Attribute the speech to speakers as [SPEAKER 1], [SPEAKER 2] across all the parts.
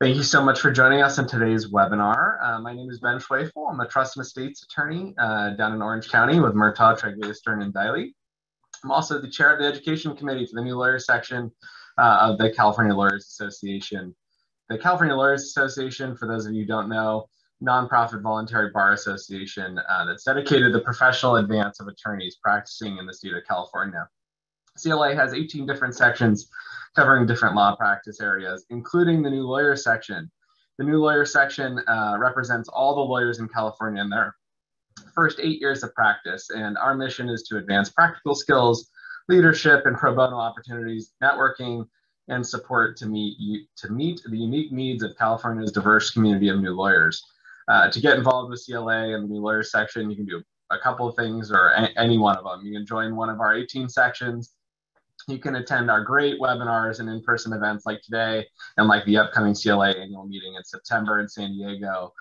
[SPEAKER 1] Thank you so much for joining us in today's webinar. My name is Ben Schweifel. I'm a trust and estates attorney down in Orange County with Murtaugh, Treglia, Stern, and Diley. I'm also the chair of the education committee for the new lawyers section of the California Lawyers Association. The California Lawyers Association, for those of you who don't know, nonprofit voluntary bar association that's dedicated to the professional advance of attorneys practicing in the state of California. CLA has 18 different sections covering different law practice areas, including the new lawyer section. The new lawyer section represents all the lawyers in California in their first 8 years of practice. And our mission is to advance practical skills, leadership, and pro bono opportunities, networking, and support to meet the unique needs of California's diverse community of new lawyers. To get involved with CLA and the new lawyer section, you can do a couple of things or any one of them. You can join one of our 18 sections. You can attend our great webinars and in-person events like today and like the upcoming CLA annual meeting in September in San Diego.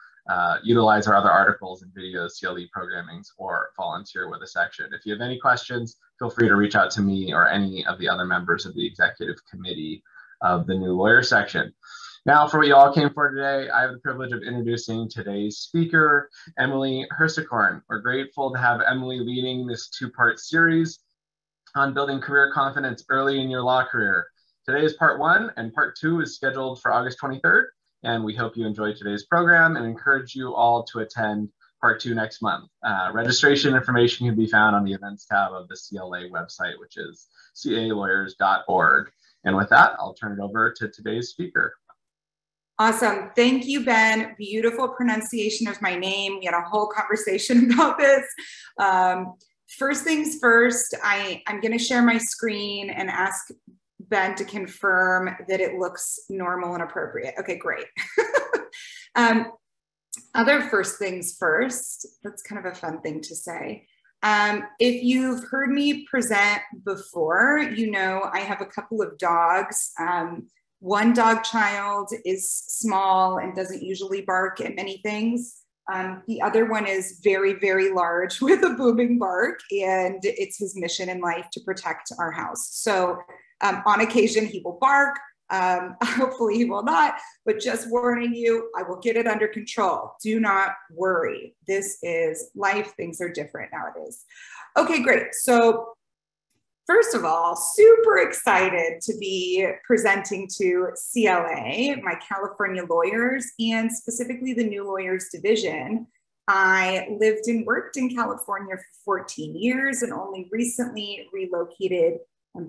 [SPEAKER 1] Utilize our other articles and videos, CLE programmings, or volunteer with a section. If you have any questions, feel free to reach out to me or any of the other members of the executive committee of the new lawyer section. Now, for what you all came for today, I have the privilege of introducing today's speaker, Emily Hersikorn. We're grateful to have Emily leading this two-part series on building career confidence early in your law career. Today is part 1, and part 2 is scheduled for August 23rd. And we hope you enjoy today's program and encourage you all to attend part 2 next month. Registration information can be found on the events tab of the CLA website, which is calawyers.org. And with that, I'll turn it over to today's speaker.
[SPEAKER 2] Awesome. Thank you, Ben. Beautiful pronunciation of my name. We had a whole conversation about this. First things first, I'm going to share my screen and ask Ben to confirm that it looks normal and appropriate. Okay, great. Other first things first, that's kind of a fun thing to say. If you've heard me present before, you know I have a couple of dogs. One dog child is small and doesn't usually bark at many things. The other one is very, very large with a booming bark, and it's his mission in life to protect our house. So on occasion, he will bark. Hopefully he will not, but just warning you, I will get it under control. Do not worry. This is life. Things are different nowadays. Okay, great. So first of all, super excited to be presenting to CLA, my California lawyers, and specifically the New Lawyers Division. I lived and worked in California for 14 years and only recently relocated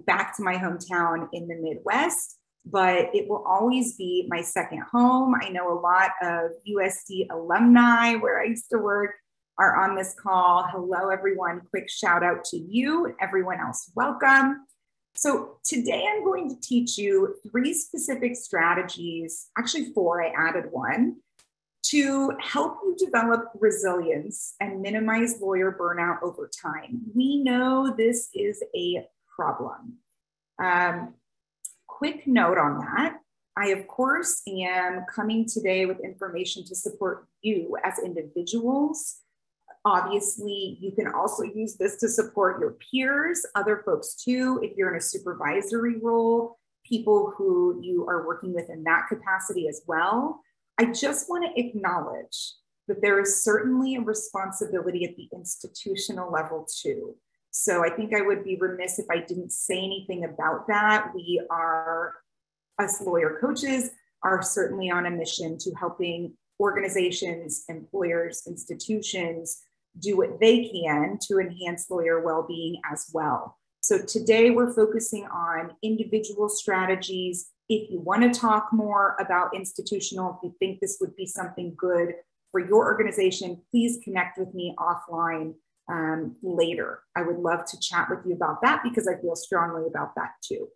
[SPEAKER 2] back to my hometown in the Midwest, but it will always be my second home. I know a lot of USD alumni where I used to work are on this call. Hello, everyone. Quick shout out to you and everyone else. Welcome. So today I'm going to teach you 3 specific strategies, actually 4, I added one, to help you develop resilience and minimize lawyer burnout over time. We know this is a problem. Quick note on that. I, of course, am coming today with information to support you as individuals. Obviously, you can also use this to support your peers, other folks too, if you're in a supervisory role, people who you are working with in that capacity as well. I just want to acknowledge that there is certainly a responsibility at the institutional level too. So I think I would be remiss if I didn't say anything about that. We are, us lawyer coaches, are certainly on a mission to helping organizations, employers, institutions do what they can to enhance lawyer well-being as well. So today we're focusing on individual strategies. If you want to talk more about institutional, if you think this would be something good for your organization, please connect with me offline later. I would love to chat with you about that because I feel strongly about that too.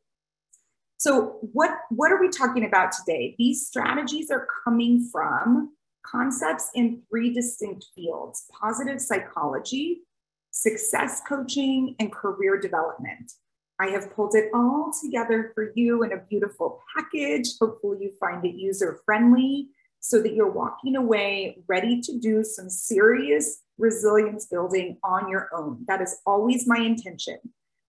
[SPEAKER 2] So what are we talking about today? These strategies are coming from concepts in 3 distinct fields: positive psychology, success coaching, and career development. I have pulled it all together for you in a beautiful package. Hopefully you find it user-friendly so that you're walking away ready to do some serious resilience building on your own. That is always my intention.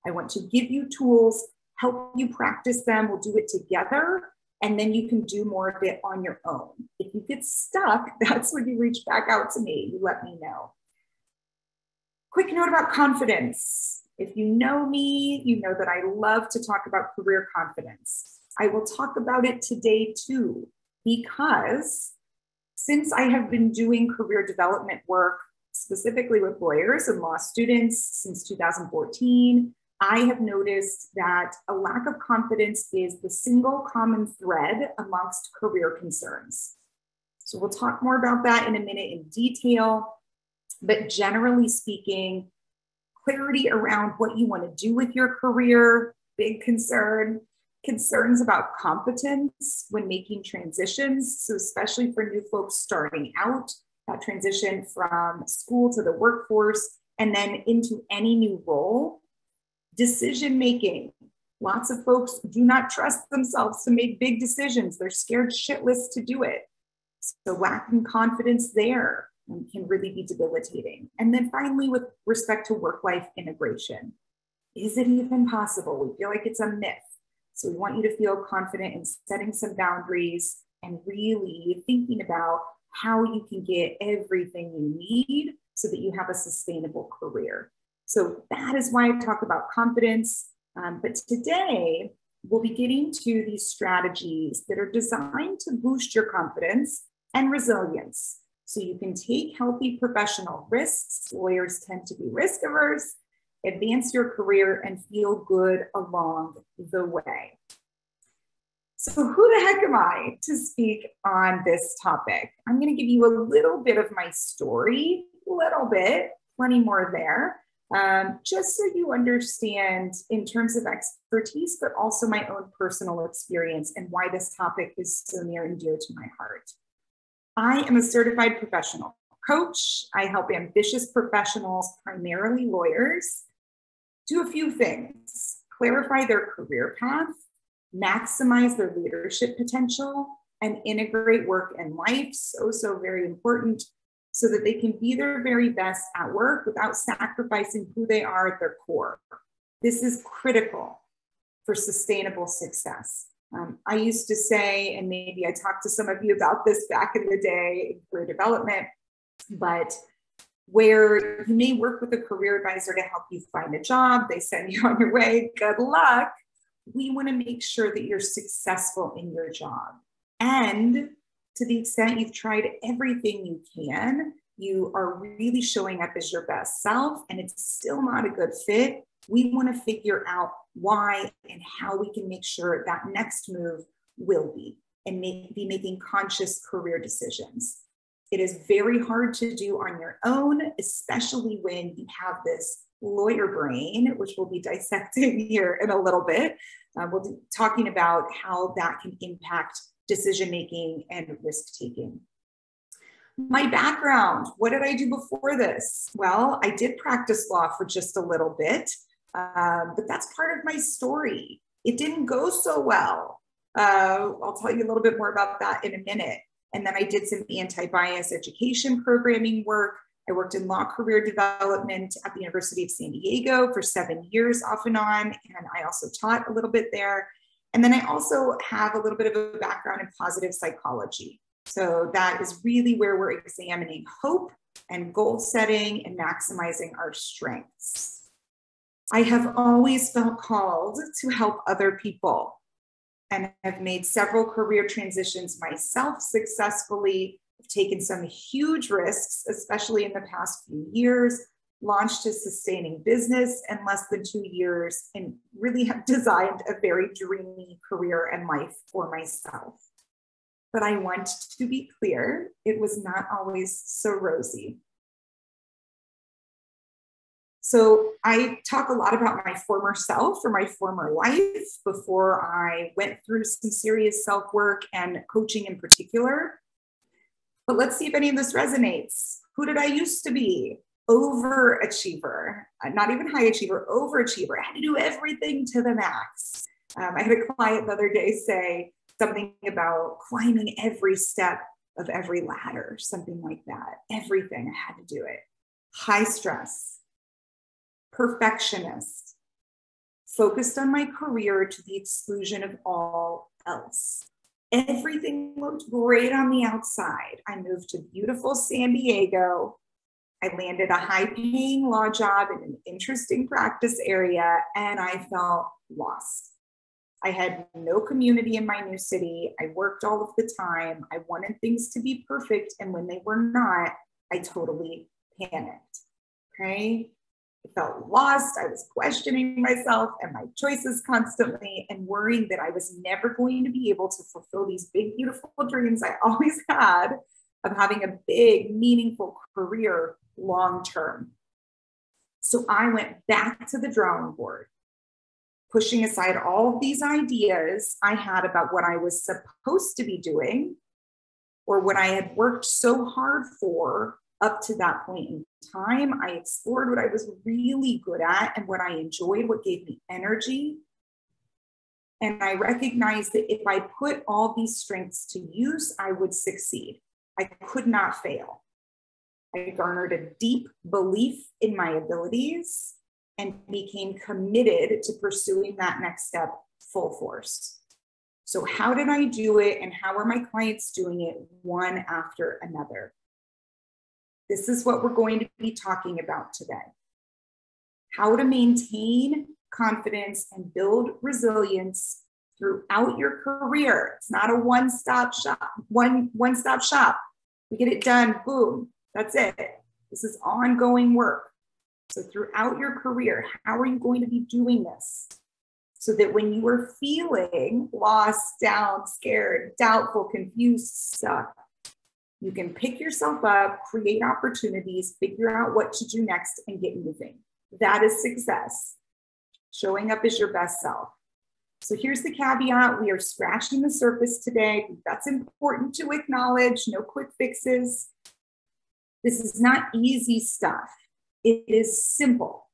[SPEAKER 2] I want to give you tools, help you practice them. We'll do it together. And then you can do more of it on your own. If you get stuck, that's when you reach back out to me. You let me know. Quick note about confidence. If you know me, you know that I love to talk about career confidence. I will talk about it today too, because since I have been doing career development work, specifically with lawyers and law students since 2014, I have noticed that a lack of confidence is the single common thread amongst career concerns. So we'll talk more about that in a minute in detail, but generally speaking, clarity around what you want to do with your career, big concern. Concerns about competence when making transitions. So especially for new folks starting out, that transition from school to the workforce and then into any new role. Decision making. Lots of folks do not trust themselves to make big decisions. They're scared shitless to do it. So lacking confidence there can really be debilitating. And then finally, with respect to work-life integration, is it even possible? We feel like it's a myth. So we want you to feel confident in setting some boundaries and really thinking about how you can get everything you need so that you have a sustainable career. So that is why I talk about confidence. But today, we'll be getting to these strategies that are designed to boost your confidence and resilience. So you can take healthy professional risks. Lawyers tend to be risk averse, advance your career, and feel good along the way. So who the heck am I to speak on this topic? I'm going to give you a little bit of my story, plenty more there, just so you understand in terms of expertise, but also my own personal experience and why this topic is so near and dear to my heart. I am a certified professional coach. I help ambitious professionals, primarily lawyers, do a few things: clarify their career path, maximize their leadership potential, and integrate work and life, so very important, so that they can be their very best at work without sacrificing who they are at their core. This is critical for sustainable success. I used to say, and maybe I talked to some of you about this back in the day in career development, but where you may work with a career advisor to help you find a job, they send you on your way, good luck. We want to make sure that you're successful in your job. And to the extent you've tried everything you can, you are really showing up as your best self and it's still not a good fit, we want to figure out why and how we can make sure that next move will be and be making conscious career decisions. It is very hard to do on your own, especially when you have this lawyer brain, which we'll be dissecting here in a little bit. We'll be talking about how that can impact decision-making and risk-taking. My background, what did I do before this? Well, I did practice law for just a little bit, but that's part of my story. It didn't go so well. I'll tell you a little bit more about that in a minute. And then I did some anti-bias education programming work. I worked in law career development at the University of San Diego for 7 years off and on. And I also taught a little bit there. And then I also have a little bit of a background in positive psychology. So that is really where we're examining hope and goal setting and maximizing our strengths. I have always felt called to help other people and have made several career transitions myself successfully. I've taken some huge risks, especially in the past few years, launched a sustaining business in less than 2 years, and really have designed a very dreamy career and life for myself. But I want to be clear, it was not always so rosy. So I talk a lot about my former self or my former life before I went through some serious self-work and coaching in particular. But let's see if any of this resonates. Who did I used to be? Overachiever, not even high achiever, overachiever. I had to do everything to the max. I had a client the other day say something about climbing every step of every ladder, something like that. Everything, I had to do it. High stress. Perfectionist, focused on my career to the exclusion of all else. Everything looked great on the outside. I moved to beautiful San Diego. I landed a high-paying law job in an interesting practice area, and I felt lost. I had no community in my new city. I worked all of the time. I wanted things to be perfect, and when they were not, I totally panicked. Okay? I felt lost. I was questioning myself and my choices constantly and worrying that I was never going to be able to fulfill these big, beautiful dreams I always had of having a big, meaningful career long term. So I went back to the drawing board, pushing aside all of these ideas I had about what I was supposed to be doing or what I had worked so hard for up to that point in time. I explored what I was really good at and what I enjoyed, what gave me energy. And I recognized that if I put all these strengths to use, I would succeed. I could not fail. I garnered a deep belief in my abilities and became committed to pursuing that next step full force. So how did I do it, and how are my clients doing it one after another? This is what we're going to be talking about today. How to maintain confidence and build resilience throughout your career. It's not a one-stop shop. One-stop shop. We get it done, boom, that's it. This is ongoing work. So throughout your career, how are you going to be doing this? So that when you are feeling lost, down, scared, doubtful, confused, stuck, you can pick yourself up, create opportunities, figure out what to do next, and get moving. That is success. Showing up as your best self. So here's the caveat. We are scratching the surface today. That's important to acknowledge. No quick fixes. This is not easy stuff. It is simple.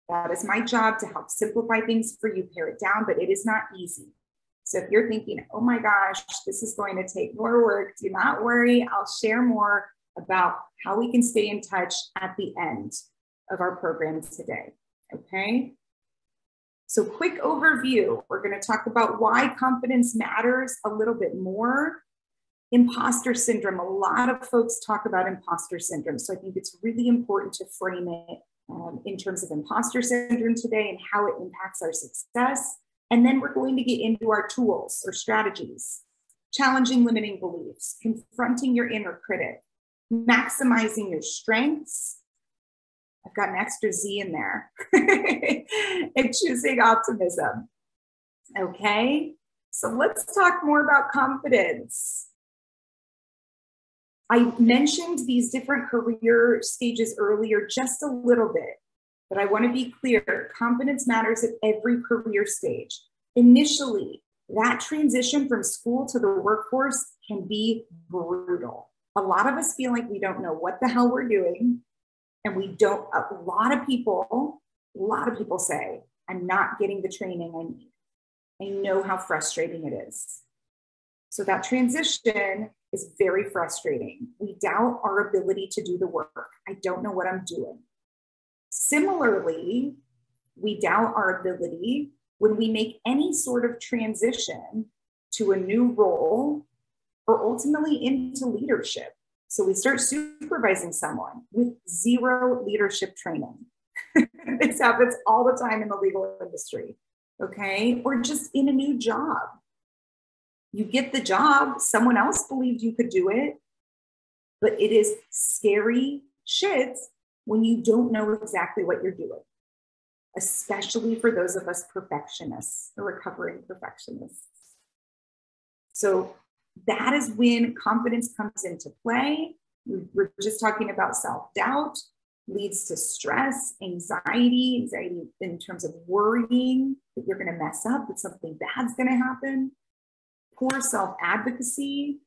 [SPEAKER 2] That is my job, to help simplify things for you, pare it down, but it is not easy. So if you're thinking, oh my gosh, this is going to take more work, do not worry. I'll share more about how we can stay in touch at the end of our program today, okay? So quick overview, we're gonna talk about why confidence matters a little bit more. Imposter syndrome, a lot of folks talk about imposter syndrome. So I think it's really important to frame it in terms of imposter syndrome today and how it impacts our success. And then we're going to get into our tools or strategies, challenging limiting beliefs, confronting your inner critic, maximizing your strengths. I've got an extra Z in there, and choosing optimism. Okay, so let's talk more about confidence. I mentioned these different career stages earlier just a little bit, but I want to be clear, confidence matters at every career stage. Initially, that transition from school to the workforce can be brutal. A lot of us feel like we don't know what the hell we're doing. And we don't, a lot of people say, I'm not getting the training I need. I know how frustrating it is. So that transition is very frustrating. We doubt our ability to do the work. I don't know what I'm doing. Similarly, we doubt our ability when we make any sort of transition to a new role or ultimately into leadership. So we start supervising someone with zero leadership training. This happens all the time in the legal industry, okay? Or just in a new job. You get the job, someone else believed you could do it, but it is scary shit when you don't know exactly what you're doing, especially for those of us perfectionists or recovering perfectionists. So that is when confidence comes into play. We're just talking about self-doubt, leads to stress, anxiety in terms of worrying that you're going to mess up, that something bad's going to happen. Poor self-advocacy.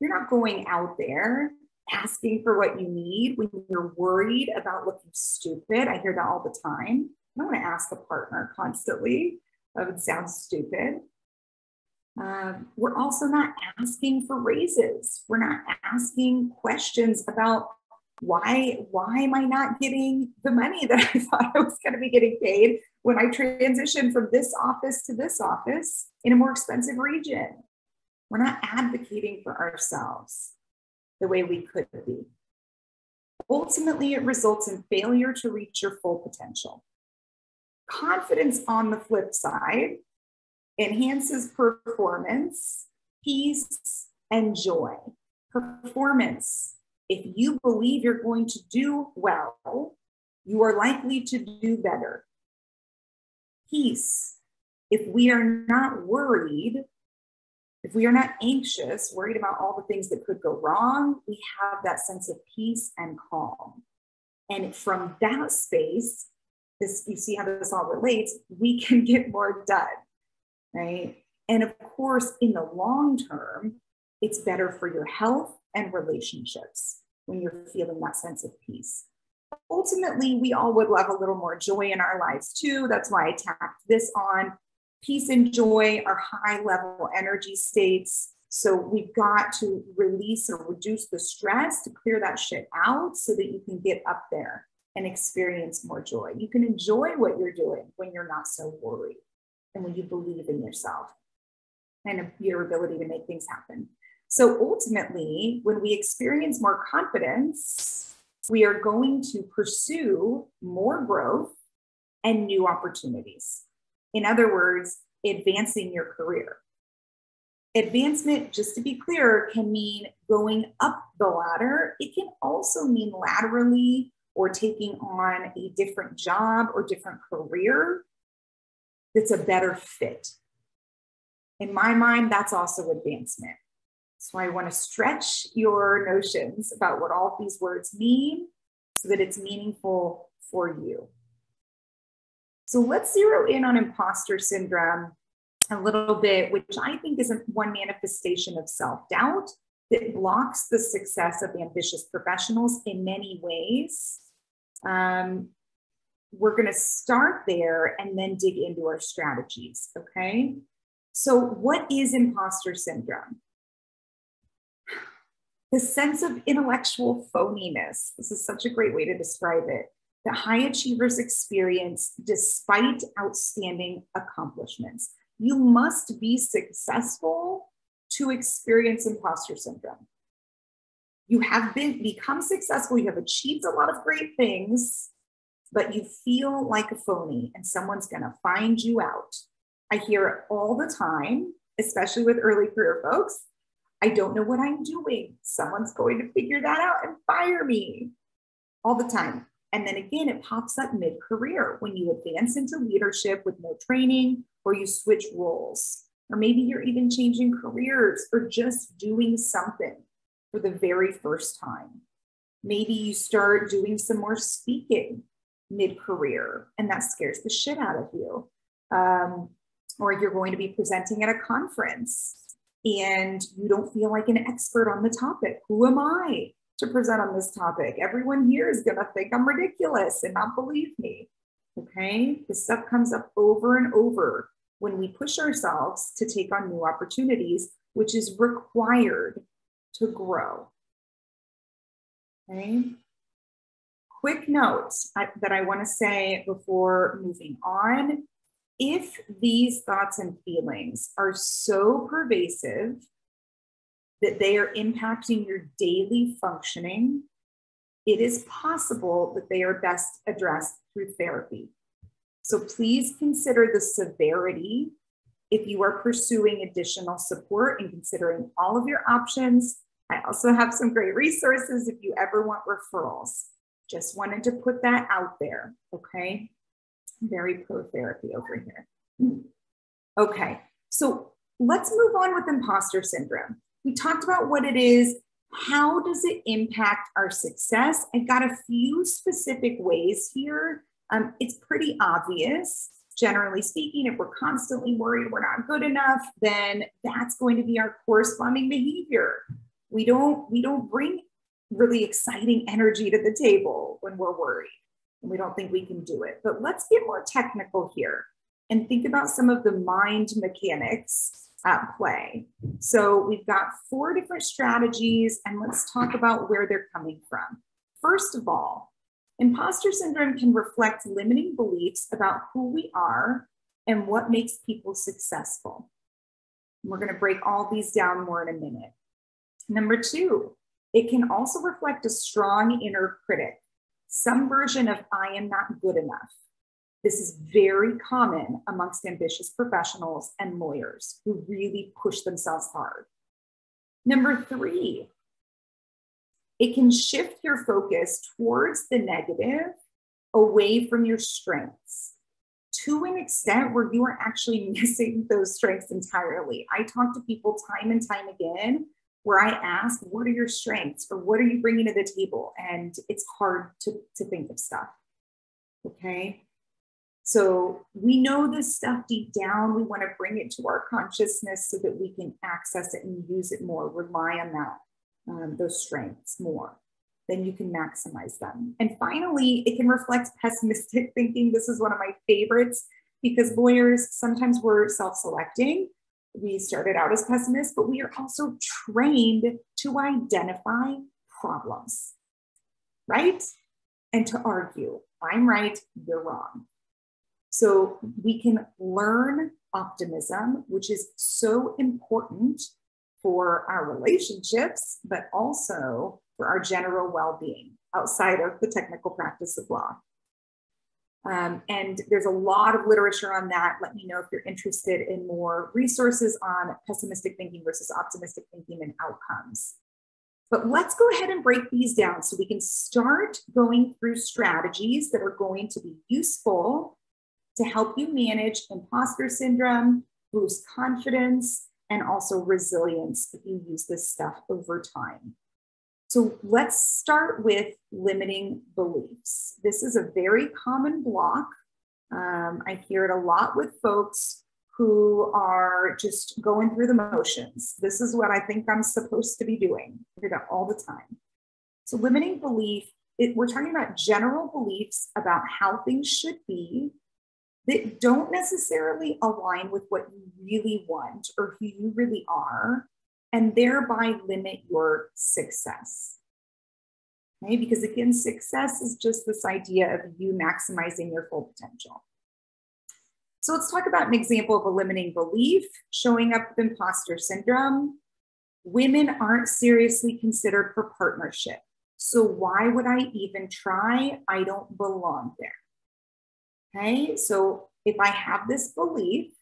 [SPEAKER 2] You're not going out there asking for what you need when you're worried about looking stupid. I hear that all the time. I don't want to ask a partner constantly. That would sound stupid. We're also not asking for raises. We're not asking questions about why am I not getting the money that I thought I was going to be getting paid when I transitioned from this office to this office in a more expensive region. We're not advocating for ourselves the way we could be. Ultimately, it results in failure to reach your full potential. Confidence, on the flip side, enhances performance, peace, and joy. Performance. If you believe you're going to do well, you are likely to do better. Peace. If we are not worried, if we are not anxious, worried about all the things that could go wrong, we have that sense of peace and calm. And from that space, you see how this all relates, we can get more done, right? And of course, in the long term, it's better for your health and relationships when you're feeling that sense of peace. Ultimately, we all would love a little more joy in our lives too. That's why I tacked this on. Peace and joy are high level energy states. So we've got to release or reduce the stress to clear that shit out so that you can get up there and experience more joy. You can enjoy what you're doing when you're not so worried and when you believe in yourself and your ability to make things happen. So ultimately, when we experience more confidence, we are going to pursue more growth and new opportunities. In other words, advancing your career. Advancement, just to be clear, can mean going up the ladder. It can also mean laterally or taking on a different job or different career that's a better fit. In my mind, that's also advancement. So I want to stretch your notions about what all these words mean so that it's meaningful for you. So let's zero in on imposter syndrome a little bit, which I think is one manifestation of self-doubt that blocks the success of ambitious professionals in many ways. We're going to start there and then dig into our strategies, okay? So what is imposter syndrome? The sense of intellectual phoniness. This is such a great way to describe it. That high achievers experience despite outstanding accomplishments. You must be successful to experience imposter syndrome. You have become successful, you have achieved a lot of great things, but you feel like a phony and someone's gonna find you out. I hear it all the time, especially with early career folks. I don't know what I'm doing. Someone's going to figure that out and fire me all the time. And then again, it pops up mid-career when you advance into leadership with no training, or you switch roles, or maybe you're even changing careers or just doing something for the very first time. Maybe you start doing some more speaking mid-career and that scares the shit out of you. Or you're going to be presenting at a conference and you don't feel like an expert on the topic. Who am I to present on this topic? Everyone here is going to think I'm ridiculous and not believe me. Okay, this stuff comes up over and over when we push ourselves to take on new opportunities, which is required to grow. Okay, quick notes that I want to say before moving on. If these thoughts and feelings are so pervasive that they are impacting your daily functioning, it is possible that they are best addressed through therapy. So please consider the severity if you are pursuing additional support and considering all of your options. I also have some great resources if you ever want referrals. Just wanted to put that out there, okay? Very pro therapy over here. Okay, so let's move on with imposter syndrome. We talked about what it is. How does it impact our success? I've got a few specific ways here. It's pretty obvious. Generally speaking, if we're constantly worried we're not good enough, then that's going to be our corresponding behavior. We don't bring really exciting energy to the table when we're worried and we don't think we can do it. But let's get more technical here and think about some of the mind mechanics at play. So we've got 4 different strategies, and let's talk about where they're coming from. First of all, imposter syndrome can reflect limiting beliefs about who we are and what makes people successful. We're going to break all these down more in a minute. Number 2, it can also reflect a strong inner critic, some version of I am not good enough. This is very common amongst ambitious professionals and lawyers who really push themselves hard. Number 3, it can shift your focus towards the negative, away from your strengths, to an extent where you are actually missing those strengths entirely. I talk to people time and time again where I ask, what are your strengths or what are you bringing to the table? And it's hard to think of stuff, okay? So we know this stuff deep down. We want to bring it to our consciousness so that we can access it and use it more, rely on that, those strengths more. Then you can maximize them. And finally, it can reflect pessimistic thinking. This is one of my favorites because lawyers, sometimes we're self-selecting. We started out as pessimists, but we are also trained to identify problems, right? And to argue, I'm right, you're wrong. So we can learn optimism, which is so important for our relationships, but also for our general well-being outside of the technical practice of law. And there's a lot of literature on that. Let me know if you're interested in more resources on pessimistic thinking versus optimistic thinking and outcomes. But let's go ahead and break these down so we can start going through strategies that are going to be useful to help you manage imposter syndrome, boost confidence, and also resilience if you use this stuff over time. So let's start with limiting beliefs. This is a very common block. I hear it a lot with folks who are just going through the motions. This is what I think I'm supposed to be doing. I hear that all the time. So limiting belief, we're talking about general beliefs about how things should be that don't necessarily align with what you really want or who you really are, and thereby limit your success. Okay? Because again, success is just this idea of you maximizing your full potential. So let's talk about an example of a limiting belief showing up with imposter syndrome. Women aren't seriously considered for partnership. So why would I even try? I don't belong there. Okay, so if I have this belief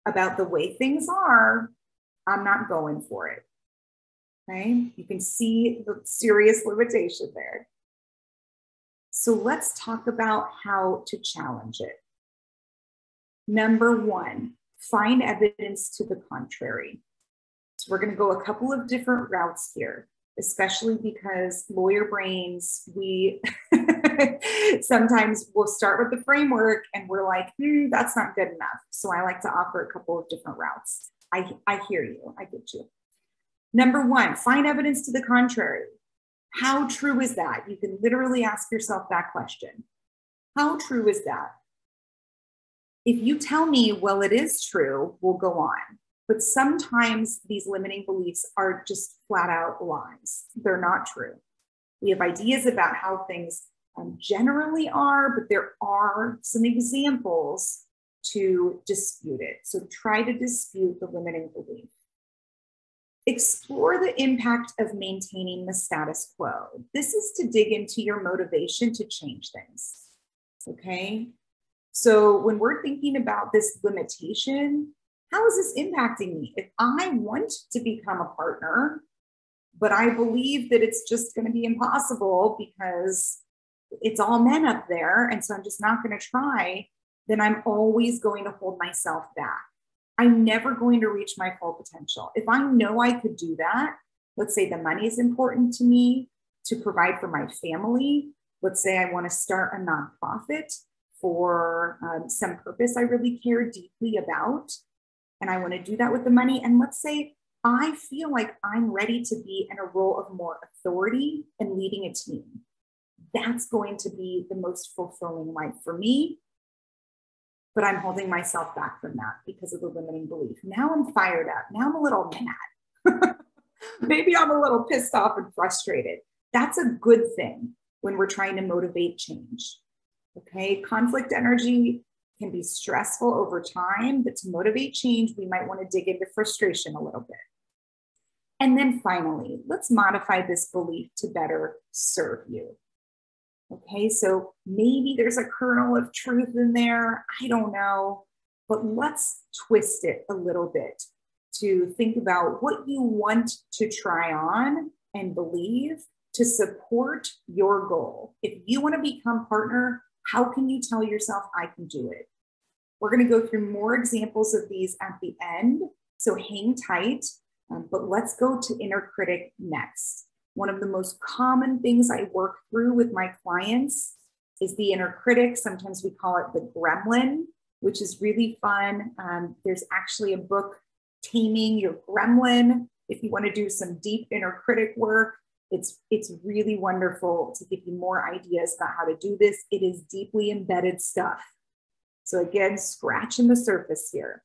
[SPEAKER 2] about the way things are, I'm not going for it. Okay, you can see the serious limitation there. So let's talk about how to challenge it. Number 1, find evidence to the contrary. So we're going to go a couple of different routes here, especially because lawyer brains, we sometimes we'll start with the framework and we're like, that's not good enough. So I like to offer a couple of different routes. I hear you, I get you. Number 1, find evidence to the contrary. How true is that? You can literally ask yourself that question. How true is that? If you tell me, well, it is true, we'll go on. But sometimes these limiting beliefs are just flat out lies. They're not true. We have ideas about how things generally are, but there are some examples to dispute it. So try to dispute the limiting belief. Explore the impact of maintaining the status quo. This is to dig into your motivation to change things, okay? So when we're thinking about this limitation, how is this impacting me? If I want to become a partner, but I believe that it's just going to be impossible because it's all men up there, and so I'm just not going to try, then I'm always going to hold myself back. I'm never going to reach my full potential. If I know I could do that, let's say the money is important to me to provide for my family. Let's say I want to start a nonprofit for some purpose I really care deeply about, and I want to do that with the money. And let's say I feel like I'm ready to be in a role of more authority and leading a team. That's going to be the most fulfilling life for me. But I'm holding myself back from that because of the limiting belief. Now I'm fired up. Now I'm a little mad. Maybe I'm a little pissed off and frustrated. That's a good thing when we're trying to motivate change. Okay, conflict energy can be stressful over time, but to motivate change, we might want to dig into frustration a little bit. And then finally, let's modify this belief to better serve you. Okay, so maybe there's a kernel of truth in there. I don't know, but let's twist it a little bit to think about what you want to try on and believe to support your goal. If you want to become partner, how can you tell yourself I can do it? We're going to go through more examples of these at the end, so hang tight, but let's go to inner critic next. One of the most common things I work through with my clients is the inner critic. Sometimes we call it the gremlin, which is really fun. There's actually a book, Taming Your Gremlin. If you want to do some deep inner critic work, it's really wonderful to give you more ideas about how to do this. It is deeply embedded stuff. So again, scratching the surface here.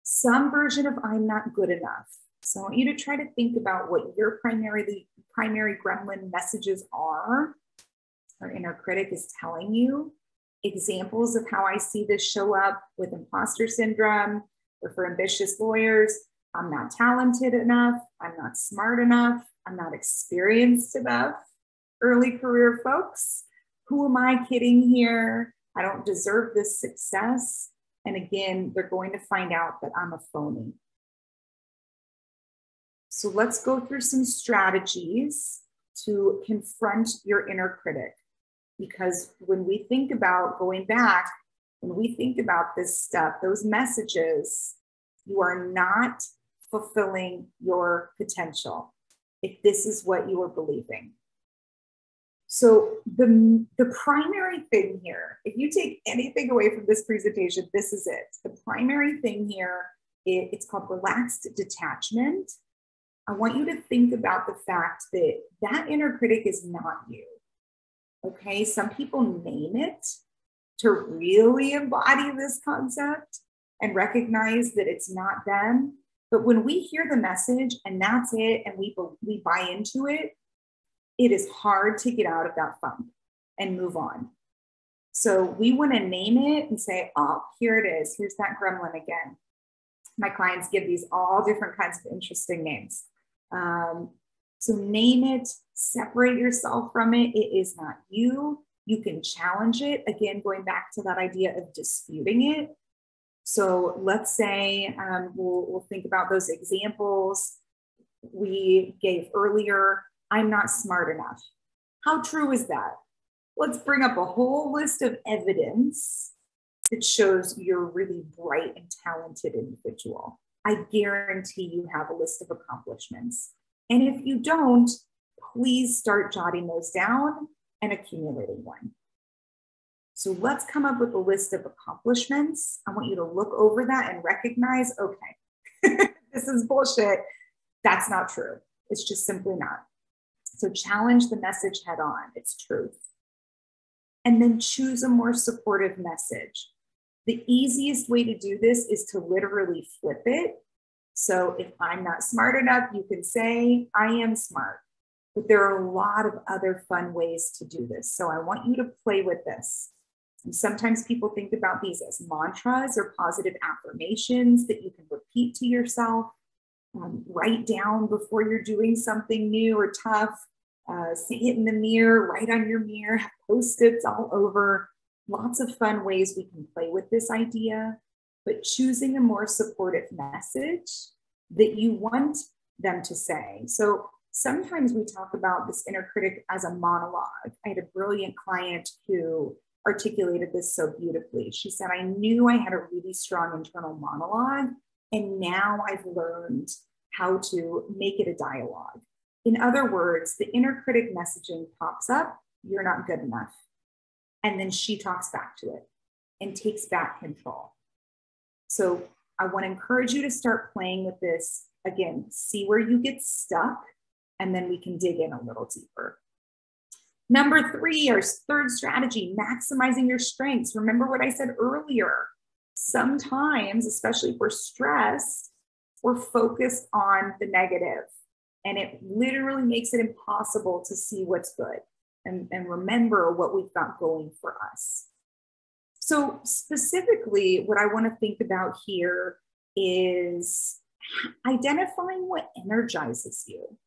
[SPEAKER 2] Some version of I'm not good enough. So I want you to try to think about what your primary gremlin messages are, or inner critic is telling you. Examples of how I see this show up with imposter syndrome, or for ambitious lawyers, I'm not talented enough, I'm not smart enough, I'm not experienced enough. Early career folks, who am I kidding here? I don't deserve this success. And again, they're going to find out that I'm a phony. So let's go through some strategies to confront your inner critic. Because when we think about going back, when we think about this stuff, those messages, you are not fulfilling your potential if this is what you are believing. So the primary thing here, if you take anything away from this presentation, this is it. The primary thing here, it's called relaxed detachment. I want you to think about the fact that that inner critic is not you. Okay, some people name it to really embody this concept and recognize that it's not them. But when we hear the message and that's it, and we buy into it, it is hard to get out of that funk and move on. So we want to name it and say, oh, here it is. Here's that gremlin again. My clients give these all different kinds of interesting names. So name it, separate yourself from it. It is not you. You can challenge it. Again, going back to that idea of disputing it. So let's say we'll think about those examples we gave earlier. I'm not smart enough. How true is that? Let's bring up a whole list of evidence that shows you're a really bright and talented individual. I guarantee you have a list of accomplishments. And if you don't, please start jotting those down and accumulating one. So let's come up with a list of accomplishments. I want you to look over that and recognize, okay, this is bullshit. That's not true. It's just simply not. So challenge the message head on. It's truth. And then choose a more supportive message. The easiest way to do this is to literally flip it. So if I'm not smart enough, you can say, I am smart. But there are a lot of other fun ways to do this. So I want you to play with this. And sometimes people think about these as mantras or positive affirmations that you can repeat to yourself. Write down before you're doing something new or tough. Say it in the mirror, write on your mirror, have Post-its all over. Lots of fun ways we can play with this idea, but choosing a more supportive message that you want them to say. So sometimes we talk about this inner critic as a monologue. I had a brilliant client who articulated this so beautifully. She said, I knew I had a really strong internal monologue, and now I've learned how to make it a dialogue. In other words, the inner critic messaging pops up, you're not good enough. And then she talks back to it and takes back control. So I want to encourage you to start playing with this. Again, see where you get stuck, and then we can dig in a little deeper. Number 3, our third strategy, maximizing your strengths. Remember what I said earlier. Sometimes, especially if we're stressed, we're focused on the negative, and it literally makes it impossible to see what's good and remember what we've got going for us. So specifically, what I want to think about here is identifying what energizes you.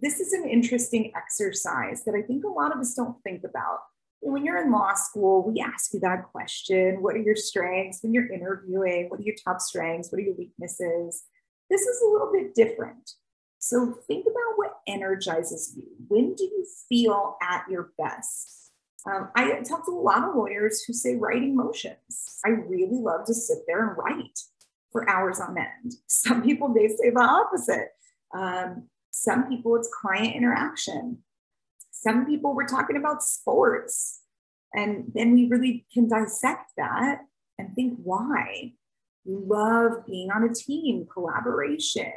[SPEAKER 2] This is an interesting exercise that I think a lot of us don't think about. When you're in law school, we ask you that question: what are your strengths? When you're interviewing, what are your top strengths? What are your weaknesses? This is a little bit different. So think about what energizes you. When do you feel at your best? I talk to a lot of lawyers who say writing motions. I really love to sit there and write for hours on end. Some people may say the opposite. Some people, it's client interaction. Some people, we're talking about sports. And then we really can dissect that and think why. You love being on a team, collaboration,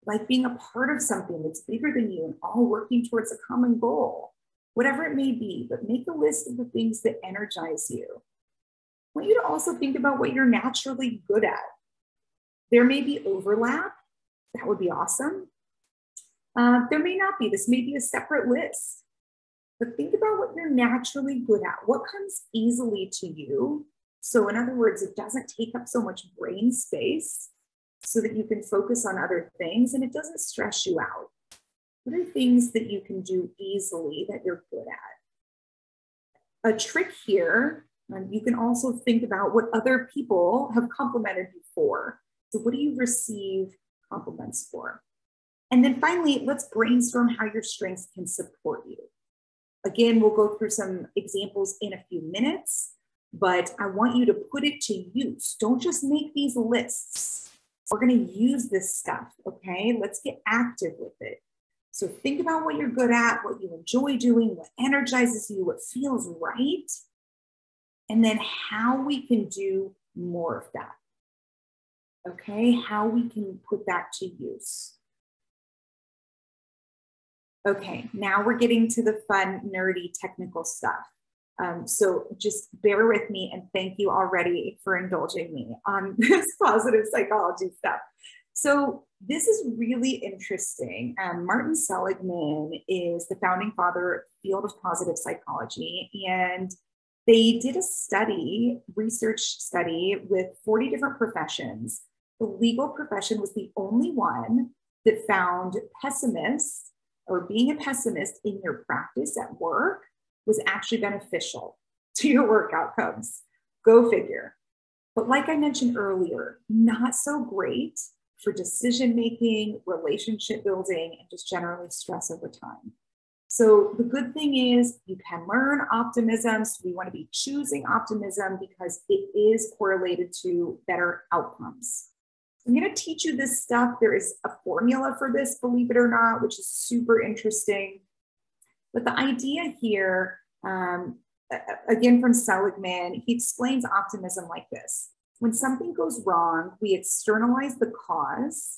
[SPEAKER 2] like being a part of something that's bigger than you and all working towards a common goal, whatever it may be. But make a list of the things that energize you. I want you to also think about what you're naturally good at. There may be overlap. That would be awesome. There may not be. This may be a separate list. But think about what you're naturally good at. What comes easily to you? So in other words, it doesn't take up so much brain space so that you can focus on other things and it doesn't stress you out. What are things that you can do easily that you're good at? A trick here, you can also think about what other people have complimented you for. So what do you receive compliments for? And then finally, let's brainstorm how your strengths can support you. Again, we'll go through some examples in a few minutes, but I want you to put it to use. Don't just make these lists. We're going to use this stuff, okay? Let's get active with it. So think about what you're good at, what you enjoy doing, what energizes you, what feels right, and then how we can do more of that, okay? How we can put that to use. Okay, now we're getting to the fun, nerdy, technical stuff. So just bear with me and thank you already for indulging me on this positive psychology stuff. So this is really interesting. Martin Seligman is the founding father of the field of positive psychology, and they did a study, research study with 40 different professions. The legal profession was the only one that found pessimists or being a pessimist in your practice at work was actually beneficial to your work outcomes. Go figure. But like I mentioned earlier, not so great for decision-making, relationship building, and just generally stress over time. So the good thing is you can learn optimism. So we want to be choosing optimism because it is correlated to better outcomes. I'm going to teach you this stuff. There is a formula for this, believe it or not, which is super interesting. But the idea here, again from Seligman, he explains optimism like this. When something goes wrong, we externalize the cause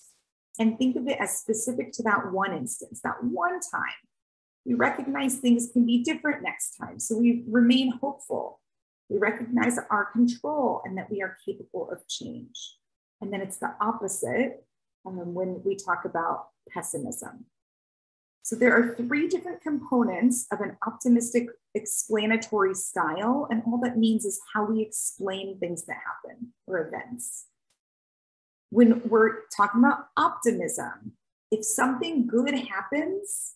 [SPEAKER 2] and think of it as specific to that one instance, that one time. We recognize things can be different next time, so we remain hopeful. We recognize our control and that we are capable of change. And then it's the opposite when we talk about pessimism. So there are 3 different components of an optimistic explanatory style. And all that means is how we explain things that happen or events. When we're talking about optimism, if something good happens,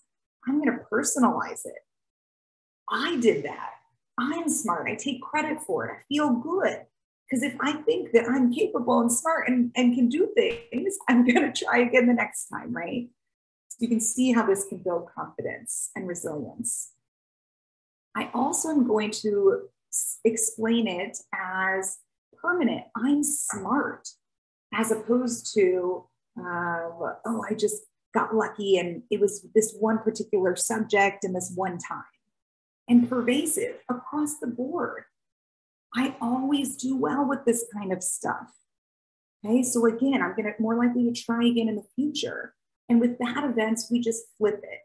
[SPEAKER 2] I'm going to personalize it. I did that. I'm smart. I take credit for it. I feel good. Because if I think that I'm capable and smart and can do things, I'm going to try again the next time, right? So you can see how this can build confidence and resilience. I also am going to explain it as permanent. I'm smart, as opposed to, oh, I just got lucky and it was this one particular subject and this one time. And pervasive across the board. I always do well with this kind of stuff. Okay, so again, I'm going to more likely to try again in the future. And with bad events, we just flip it.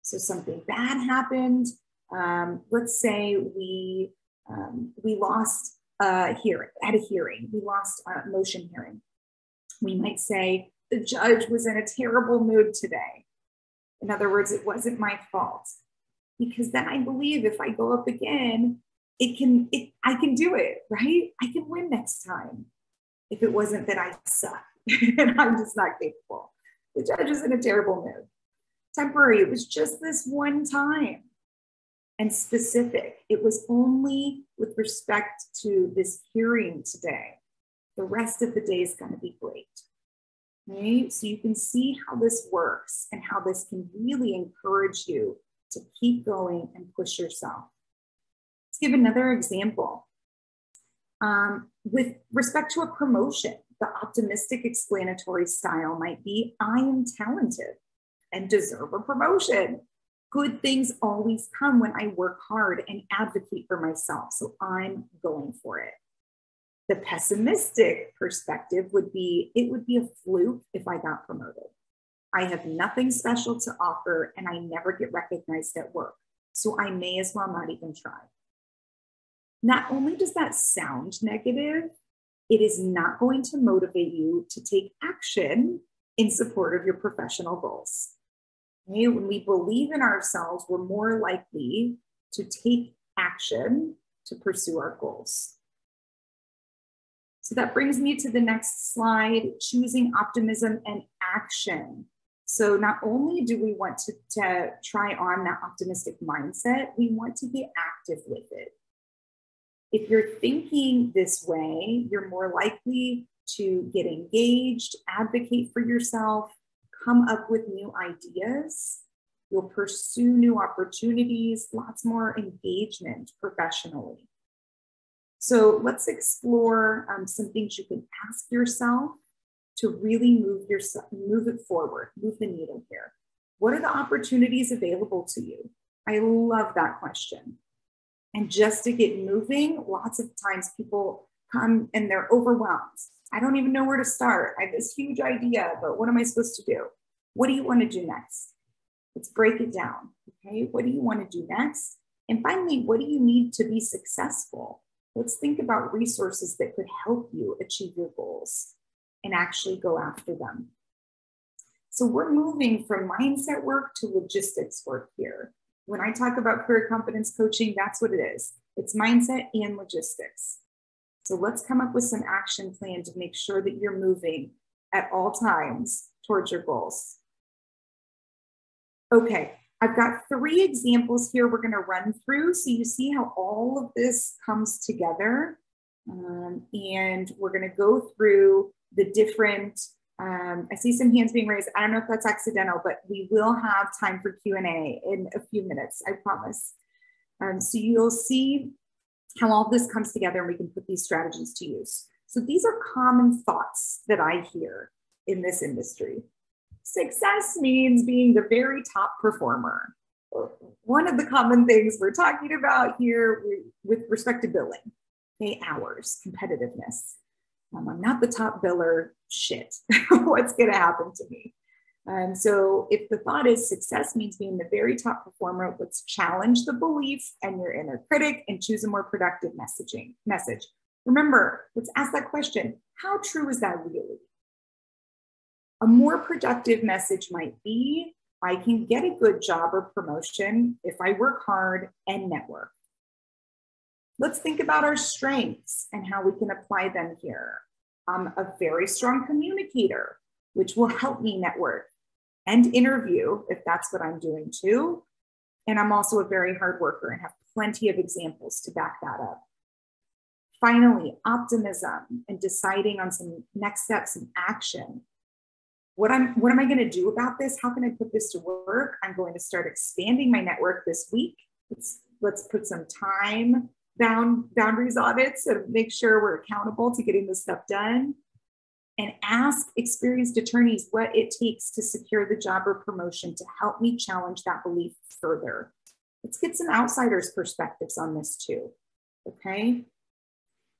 [SPEAKER 2] So something bad happened. Let's say we lost at a hearing. We lost a motion hearing. We might say the judge was in a terrible mood today. In other words, it wasn't my fault. Because then I believe if I go up again, I can do it, right? I can win next time. If it wasn't that I suck and I'm just not capable. The judge is in a terrible mood. Temporary, it was just this one time. And specific, it was only with respect to this hearing today. The rest of the day is going to be great. Right? So you can see how this works and how this can really encourage you to keep going and push yourself. Let's give another example. With respect to a promotion, the optimistic explanatory style might be, I am talented and deserve a promotion. Good things always come when I work hard and advocate for myself, so I'm going for it. The pessimistic perspective would be, it would be a fluke if I got promoted. I have nothing special to offer and I never get recognized at work, so I may as well not even try. Not only does that sound negative, it is not going to motivate you to take action in support of your professional goals. Okay? When we believe in ourselves, we're more likely to take action to pursue our goals. So that brings me to the next slide, choosing optimism and action. So not only do we want to try on that optimistic mindset, we want to get active with it. If you're thinking this way, you're more likely to get engaged, advocate for yourself, come up with new ideas. You'll pursue new opportunities, lots more engagement professionally. So let's explore some things you can ask yourself to really move it forward, move the needle here. What are the opportunities available to you? I love that question. And just to get moving, lots of times people come and they're overwhelmed. I don't even know where to start. I have this huge idea, but what am I supposed to do? What do you want to do next? Let's break it down. Okay, what do you want to do next? And finally, what do you need to be successful? Let's think about resources that could help you achieve your goals and actually go after them. So we're moving from mindset work to logistics work here. When I talk about career competence coaching, that's what it is. It's mindset and logistics. So let's come up with some action plan to make sure that you're moving at all times towards your goals. Okay, I've got 3 examples here we're going to run through so you see how all of this comes together. And we're going to go through the different, I see some hands being raised. I don't know if that's accidental, but we will have time for Q&A in a few minutes, I promise. So you'll see how all this comes together and we can put these strategies to use. So these are common thoughts that I hear in this industry. Success means being the very top performer. One of the common things we're talking about here with respect to billing, okay, hours, competitiveness. I'm not the top biller, shit. What's going to happen to me? So if the thought is success means being the very top performer, let's challenge the belief and your inner critic and choose a more productive message. Remember, let's ask that question. How true is that really? A more productive message might be, I can get a good job or promotion if I work hard and network. Let's think about our strengths and how we can apply them here. I'm a very strong communicator, which will help me network and interview if that's what I'm doing too. And I'm also a very hard worker and have plenty of examples to back that up. Finally, optimism and deciding on some next steps and action. What am I going to do about this? How can I put this to work? I'm going to start expanding my network this week. Let's put some time boundaries on it to make sure we're accountable to getting this stuff done. And ask experienced attorneys what it takes to secure the job or promotion to help me challenge that belief further. Let's get some outsiders' perspectives on this too, okay?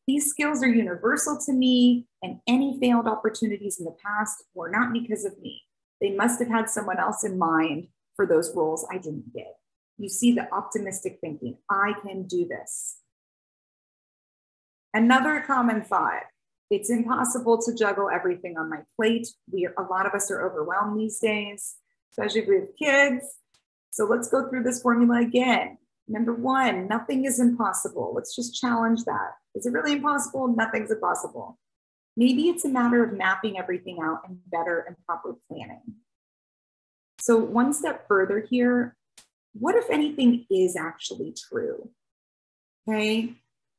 [SPEAKER 2] These skills are universal to me, and any failed opportunities in the past were not because of me. They must have had someone else in mind for those roles I didn't get. You see the optimistic thinking, I can do this. Another common thought, it's impossible to juggle everything on my plate. A lot of us are overwhelmed these days, especially if we have kids. So let's go through this formula again. Number one, nothing is impossible. Let's just challenge that. Is it really impossible? Nothing's impossible. Maybe it's a matter of mapping everything out and better and proper planning. So one step further here, what if anything is actually true? Okay,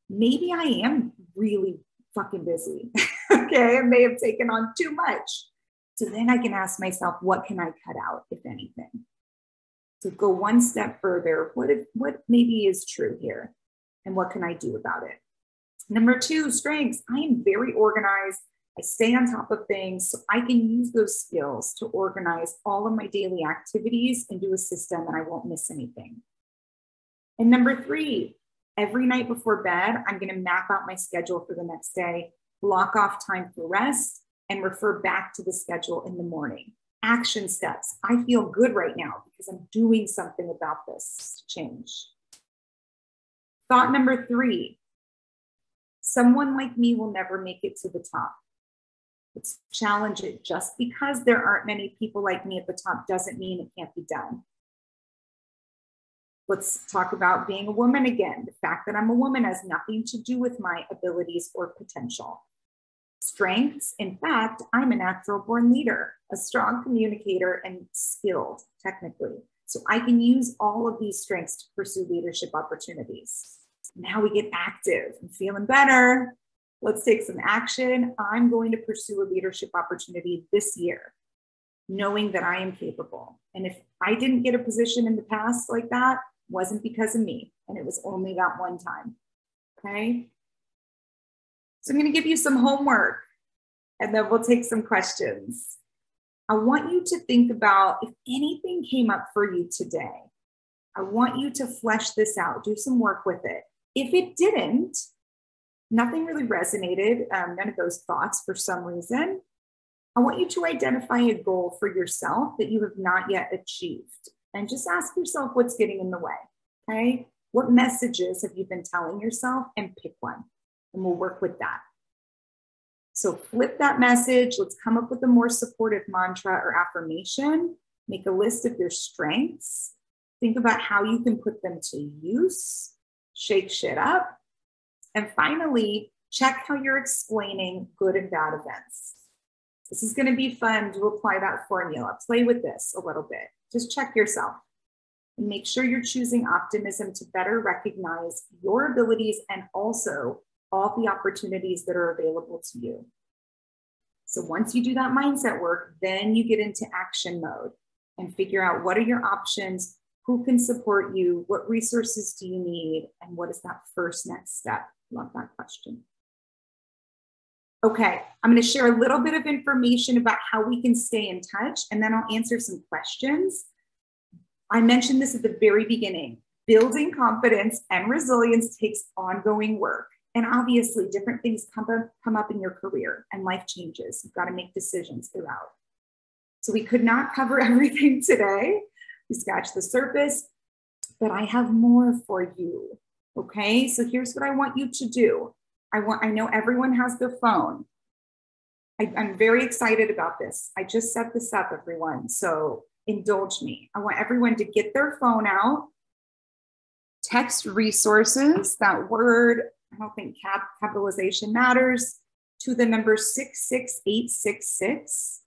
[SPEAKER 2] maybe I am really fucking busy. Okay, I may have taken on too much. So then I can ask myself, what can I cut out, if anything? So go one step further. What maybe is true here? And what can I do about it? Number two, strengths. I am very organized. I stay on top of things, so I can use those skills to organize all of my daily activities into a system and I won't miss anything. And number three, every night before bed, I'm going to map out my schedule for the next day, block off time for rest, and refer back to the schedule in the morning. Action steps. I feel good right now because I'm doing something about this change. Thought number three, someone like me will never make it to the top. Let's challenge it. Just because there aren't many people like me at the top doesn't mean it can't be done. Let's talk about being a woman again. The fact that I'm a woman has nothing to do with my abilities or potential. Strengths, in fact, I'm a natural born leader, a strong communicator, and skilled technically. So I can use all of these strengths to pursue leadership opportunities. Now we get active. I'm feeling better. Let's take some action. I'm going to pursue a leadership opportunity this year, knowing that I am capable. And if I didn't get a position in the past like that, it wasn't because of me. And it was only that one time. Okay. So I'm going to give you some homework and then we'll take some questions. I want you to think about if anything came up for you today. I want you to flesh this out, do some work with it. If it didn't, nothing really resonated, none of those thoughts for some reason, I want you to identify a goal for yourself that you have not yet achieved. And just ask yourself what's getting in the way, okay? What messages have you been telling yourself, and pick one, and we'll work with that. So flip that message. Let's come up with a more supportive mantra or affirmation. Make a list of your strengths. Think about how you can put them to use. Shake shit up. And finally, check how you're explaining good and bad events. This is going to be fun to apply that formula. Play with this a little bit. Just check yourself and make sure you're choosing optimism to better recognize your abilities and also all the opportunities that are available to you. So once you do that mindset work, then you get into action mode and figure out what are your options, who can support you, what resources do you need, and what is that first next step? Love that question. Okay, I'm going to share a little bit of information about how we can stay in touch, and then I'll answer some questions. I mentioned this at the very beginning. Building confidence and resilience takes ongoing work. And obviously, different things come up in your career and life changes. You've got to make decisions throughout. So we could not cover everything today. We scratched the surface, but I have more for you. Okay, so here's what I want you to do. I know everyone has their phone. I'm very excited about this. I just set this up, everyone. So indulge me. I want everyone to get their phone out, text resources, that word, I don't think capitalization matters, to the number 66866,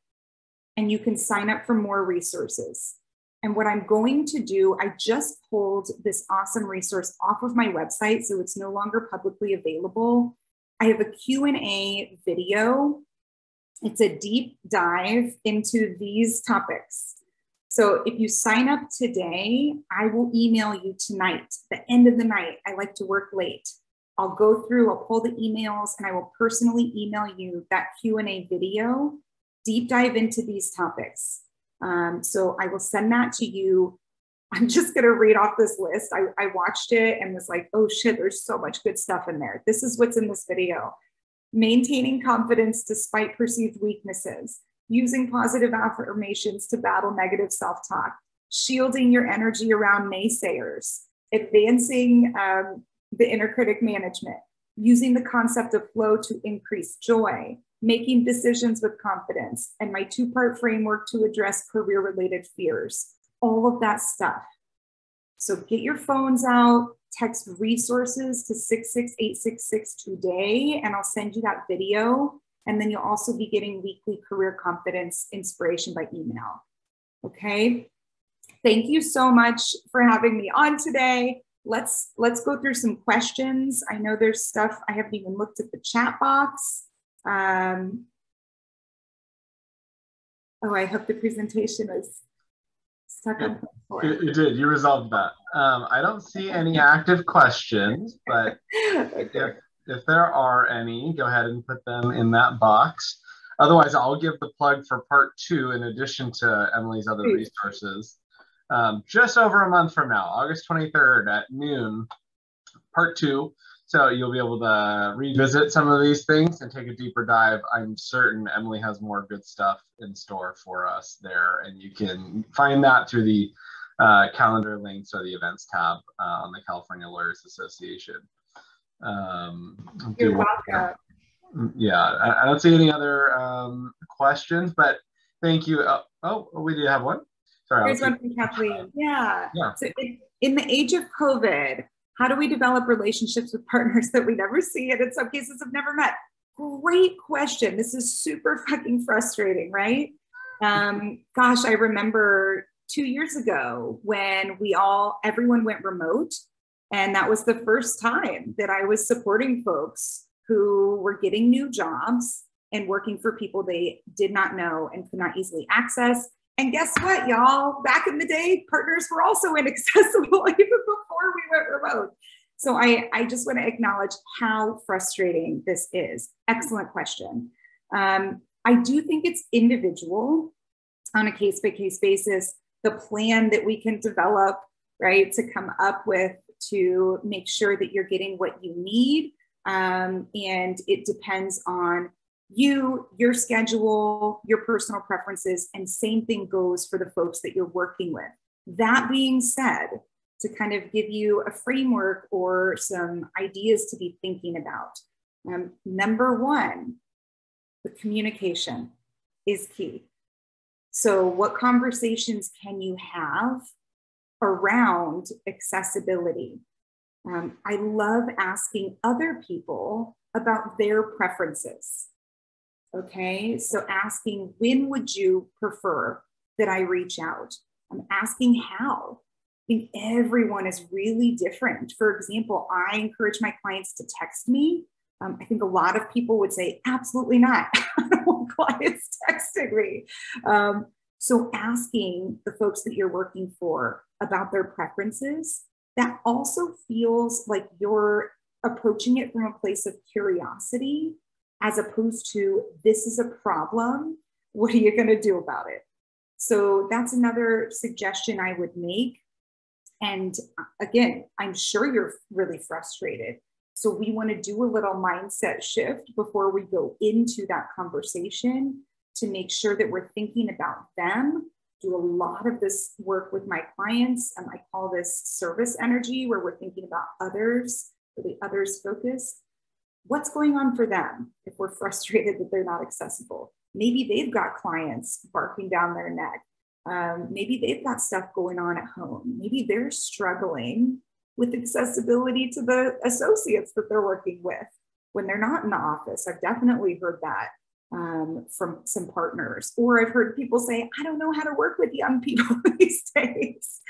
[SPEAKER 2] and you can sign up for more resources. And what I'm going to do, I just pulled this awesome resource off of my website, so it's no longer publicly available. I have a Q&A video. It's a deep dive into these topics. So if you sign up today, I will email you tonight, the end of the night. I like to work late. I'll go through, I'll pull the emails, and I will personally email you that Q&A video, deep dive into these topics. So I will send that to you. I'm just going to read off this list. I watched it and was like, oh shit, there's so much good stuff in there. This is what's in this video. Maintaining confidence despite perceived weaknesses, using positive affirmations to battle negative self-talk, shielding your energy around naysayers, advancing the inner critic management, using the concept of flow to increase joy, making decisions with confidence, and my two-part framework to address career-related fears. All of that stuff. So get your phones out, text resources to 66866 today, and I'll send you that video. And then you'll also be getting weekly career confidence inspiration by email. Okay. Thank you so much for having me on today. Let's go through some questions. I know there's stuff, I haven't even looked at the chat box. Oh, I hope the presentation is stuck on.
[SPEAKER 1] It did. You resolved that. I don't see any active questions, but okay. if there are any, go ahead and put them in that box. Otherwise, I'll give the plug for part 2 in addition to Emily's other resources. Just over a month from now, August 23rd at noon, part 2. So you'll be able to revisit some of these things and take a deeper dive. I'm certain Emily has more good stuff in store for us there, and you can find that through the calendar links or the events tab on the California Lawyers Association.
[SPEAKER 2] You're welcome.
[SPEAKER 1] Yeah, I don't see any other questions, but thank you. Oh, we did have one. Sorry.
[SPEAKER 2] Here's one from Kathleen. Yeah. So in the age of COVID, how do we develop relationships with partners that we never see and in some cases have never met? Great question. This is super fucking frustrating, right? Gosh, I remember 2 years ago when everyone went remote. And that was the first time that I was supporting folks who were getting new jobs and working for people they did not know and could not easily access. And guess what, y'all? Back in the day, partners were also inaccessible even before we went remote. So I just want to acknowledge how frustrating this is. Excellent question. I do think it's individual on a case-by-case basis, the plan that we can develop, right, to come up with to make sure that you're getting what you need. And it depends on you, your schedule, your personal preferences, and same thing goes for the folks that you're working with. That being said, to kind of give you a framework or some ideas to be thinking about. Number one, the communication is key. So what conversations can you have around accessibility? I love asking other people about their preferences. Okay, so asking, when would you prefer that I reach out? I'm asking how. I think everyone is really different. For example, I encourage my clients to text me. I think a lot of people would say, absolutely not. I don't want clients texting me. So asking the folks that you're working for about their preferences, that also feels like you're approaching it from a place of curiosity, as opposed to, this is a problem, what are you going to do about it? So that's another suggestion I would make. And again, I'm sure you're really frustrated. So we want to do a little mindset shift before we go into that conversation to make sure that we're thinking about them. Do a lot of this work with my clients. I call this service energy, where we're thinking about others, really others focused. What's going on for them if we're frustrated that they're not accessible? Maybe they've got clients barking down their neck. Maybe they've got stuff going on at home. Maybe they're struggling with accessibility to the associates that they're working with when they're not in the office. I've definitely heard that from some partners, or I've heard people say, I don't know how to work with young people these days.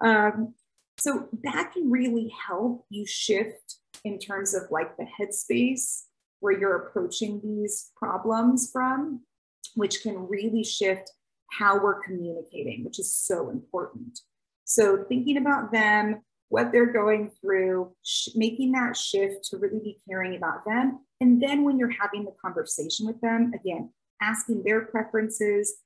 [SPEAKER 2] So that can really help you shift in terms of like the headspace where you're approaching these problems from, which can really shift how we're communicating, which is so important. So thinking about them, what they're going through, making that shift to really be caring about them. And then when you're having the conversation with them, again, asking their preferences,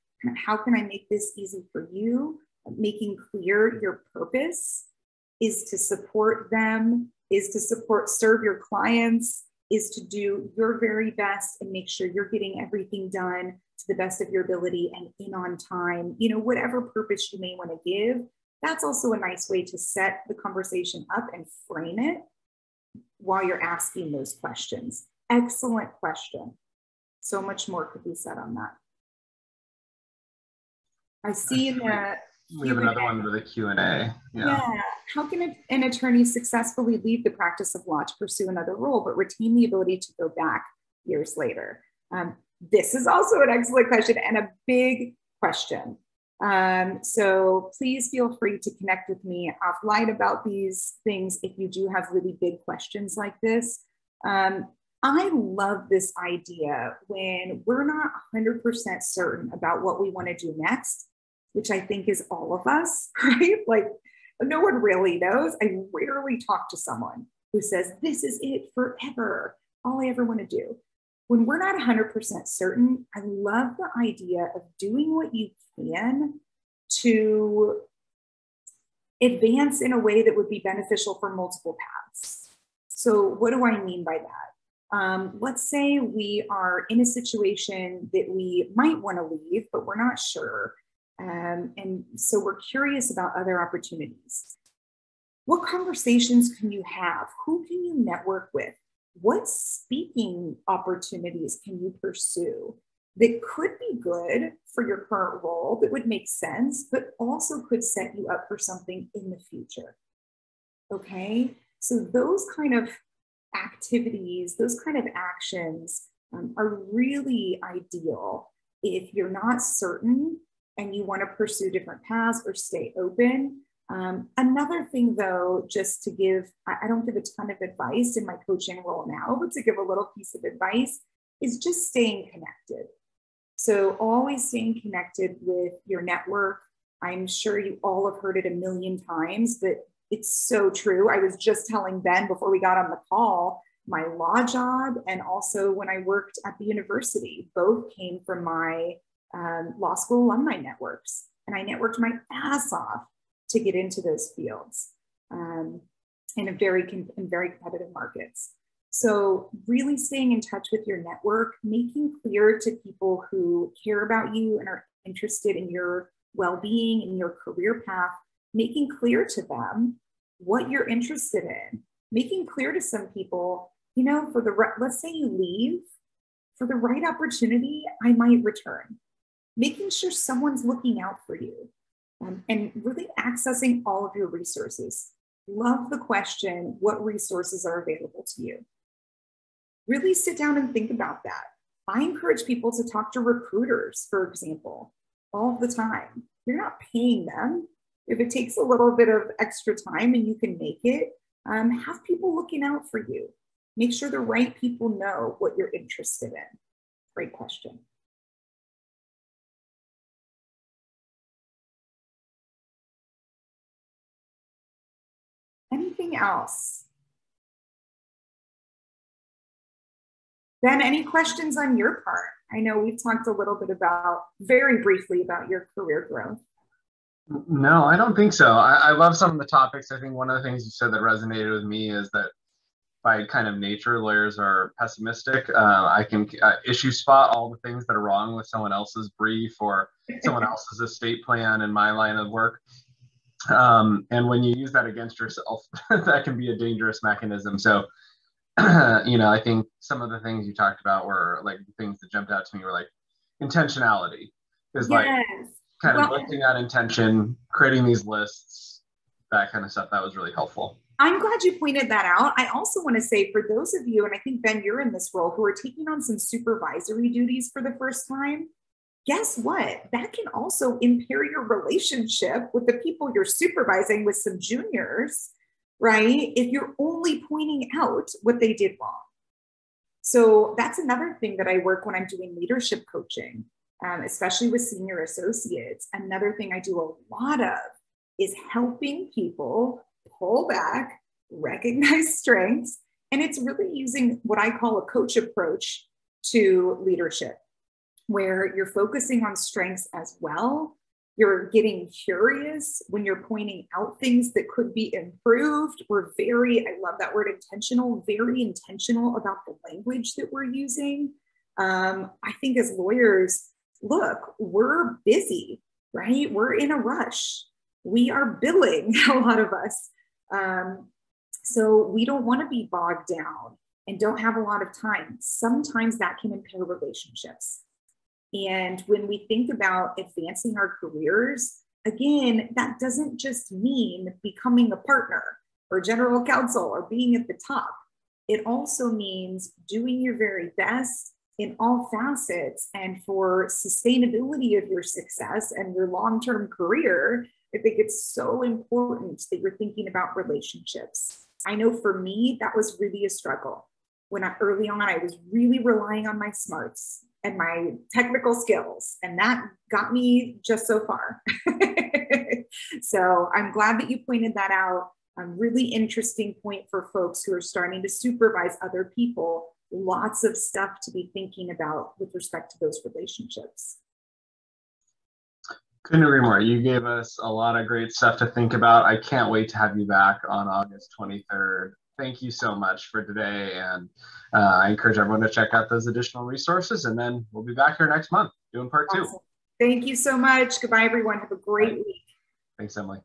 [SPEAKER 2] how can I make this easy for you? Making clear your purpose is to support them, is to serve your clients, is to do your very best and make sure you're getting everything done to the best of your ability and in on time, whatever purpose you may want to give. That's also a nice way to set the conversation up and frame it while you're asking those questions. Excellent question. So much more could be said on that. I see in the
[SPEAKER 1] We have another one with a Q&A.
[SPEAKER 2] Yeah. How can an attorney successfully leave the practice of law to pursue another role, but retain the ability to go back years later? This is also an excellent question and a big question. So please feel free to connect with me offline about these things if you do have really big questions like this. I love this idea when we're not 100% certain about what we want to do next, which I think is all of us, right? Like no one really knows. I rarely talk to someone who says, this is it forever, all I ever want to do. When we're not 100% certain, I love the idea of doing what you can to advance in a way that would be beneficial for multiple paths. So what do I mean by that? Let's say we are in a situation that we might want to leave, but we're not sure. And so we're curious about other opportunities. What conversations can you have? Who can you network with? What speaking opportunities can you pursue that could be good for your current role, that would make sense, but also could set you up for something in the future? Okay, so those kind of activities, those kind of actions are really ideal if you're not certain and you want to pursue different paths or stay open. Another thing though, just to give, I don't give a ton of advice in my coaching role now, but to give a little piece of advice is just staying connected. So always staying connected with your network. I'm sure you all have heard it a million times, but it's so true. I was just telling Ben before we got on the call, my law job and also when I worked at the university, both came from my law school alumni networks. And I networked my ass off to get into those fields in very competitive markets. So really staying in touch with your network, making clear to people who care about you and are interested in your well-being and your career path, making clear to them what you're interested in, making clear to some people, you know, let's say you leave, for the right opportunity, I might return. Making sure someone's looking out for you and really accessing all of your resources. Love the question, what resources are available to you? Really sit down and think about that. I encourage people to talk to recruiters, for example, all the time. You're not paying them. If it takes a little bit of extra time and you can make it, have people looking out for you. Make sure the right people know what you're interested in. Great question. Anything else? Ben, any questions on your part? I know we've talked a little bit very briefly about your career growth.
[SPEAKER 1] No, I don't think so. I love some of the topics. I think one of the things you said that resonated with me is that by kind of nature, lawyers are pessimistic. I can issue spot all the things that are wrong with someone else's brief or someone else's estate plan in my line of work. And when you use that against yourself, that can be a dangerous mechanism. So, I think some of the things you talked about were like the things that jumped out to me were like intentionality is like kind of looking at intention, creating these lists, that kind of stuff. That was really helpful.
[SPEAKER 2] I'm glad you pointed that out. I also want to say for those of you, and I think Ben, you're in this role, who are taking on some supervisory duties for the first time, guess what? That can also impair your relationship with the people you're supervising with some juniors, right? If you're only pointing out what they did wrong. So that's another thing that I work when I'm doing leadership coaching, especially with senior associates. Another thing I do a lot of is helping people pull back, recognize strengths, and it's really using what I call a coach approach to leadership, where you're focusing on strengths as well. You're getting curious when you're pointing out things that could be improved. I love that word intentional, very intentional about the language that we're using. I think as lawyers, look, we're busy, right? We're in a rush. We are billing, a lot of us. So we don't want to be bogged down and don't have a lot of time. Sometimes that can impair relationships. And when we think about advancing our careers, again, that doesn't just mean becoming a partner or general counsel or being at the top. It also means doing your very best in all facets, and for sustainability of your success and your long-term career. I think it's so important that you're thinking about relationships. I know for me, that was really a struggle. Early on, I was really relying on my smarts and my technical skills, and that got me just so far. So I'm glad that you pointed that out. A really interesting point for folks who are starting to supervise other people. Lots of stuff to be thinking about with respect to those relationships.
[SPEAKER 1] Couldn't agree more. You gave us a lot of great stuff to think about. I can't wait to have you back on August 23rd. Thank you so much for today. And I encourage everyone to check out those additional resources. And then we'll be back here next month doing part 2.
[SPEAKER 2] Thank you so much. Goodbye, everyone. Have a great week.
[SPEAKER 1] Thanks, Emily.